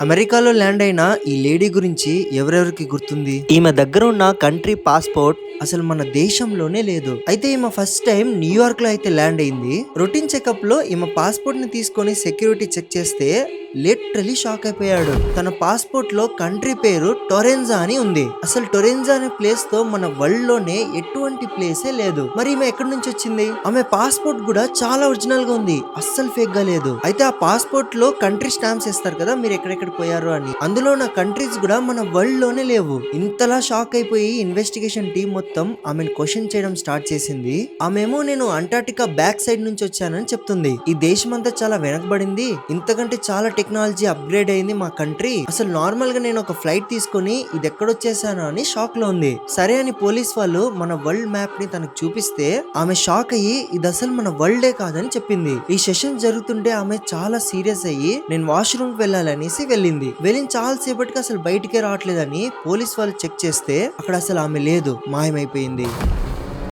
అమెరికాలో ల్యాండ్ అయిన ఈ లేడీ గురించి ఎవరెవరికి గుర్తుంది? ఈమె దగ్గర ఉన్న కంట్రీ పాస్పోర్ట్ అసలు మన దేశంలోనే లేదు. అయితే ఈమె ఫస్ట్ టైం న్యూయార్క్ లో అయితే ల్యాండ్ అయింది. రొటీన్ చెకప్ లో ఈమె పాస్పోర్ట్ ని తీసుకొని సెక్యూరిటీ చెక్ చేస్తే లిటరలీ షాక్ అయిపోయాడు. తన పాస్పోర్ట్ లో కంట్రీ పేరు టొరెన్జా అని ఉంది. అసలు టొరెన్జా అనే ప్లేస్ తో మన వరల్డ్ లోనే ఎటువంటి ప్లేసే లేదు. మరి ఈమె ఎక్కడి నుంచి వచ్చింది? ఆమె పాస్పోర్ట్ కూడా చాలా ఒరిజినల్ గా ఉంది, అస్సలు ఫేక్ గా లేదు. అయితే ఆ పాస్పోర్ట్ లో కంట్రీ స్టాంప్స్ ఇస్తారు కదా, మీరు ఎక్కడెక్కడ పోయారు అని. అందులో నా కంట్రీస్ కూడా మన వరల్డ్ లోనే లేవు. ఇంతలా షాక్ అయిపోయి ఇన్వెస్టిగేషన్ టీం మొత్తం ఆమెను క్వశ్చన్ చేయడం స్టార్ట్ చేసింది. ఆమెమో నేను అంటార్టికా బ్యాక్ సైడ్ నుంచి వచ్చానని చెప్తుంది. ఈ దేశం అంతా చాలా వెనకబడింది, ఇంతకంటే చాలా టెక్నాలజీ అప్గ్రేడ్ అయింది మా కంట్రీ. అసలు నార్మల్ గా నేను ఒక ఫ్లైట్ తీసుకొని ఇది ఎక్కడొచ్చేసాను అని షాక్ లో ఉంది. సరే అని పోలీస్ వాళ్ళు మన వరల్డ్ మ్యాప్ ని తనకు చూపిస్తే ఆమె షాక్ అయ్యి ఇది అసలు మన వరల్డే కాదని చెప్పింది. ఈ సెషన్ జరుగుతుంటే ఆమె చాలా సీరియస్ అయ్యి నేను వాష్రూమ్ కి వెళ్ళాలనేసి వెళ్ళిన చాలా సేపటికి అసలు బయటికే రావట్లేదని పోలీస్ వాళ్ళు చెక్ చేస్తే అక్కడ అసలు ఆమె లేదు, మాయమైపోయింది.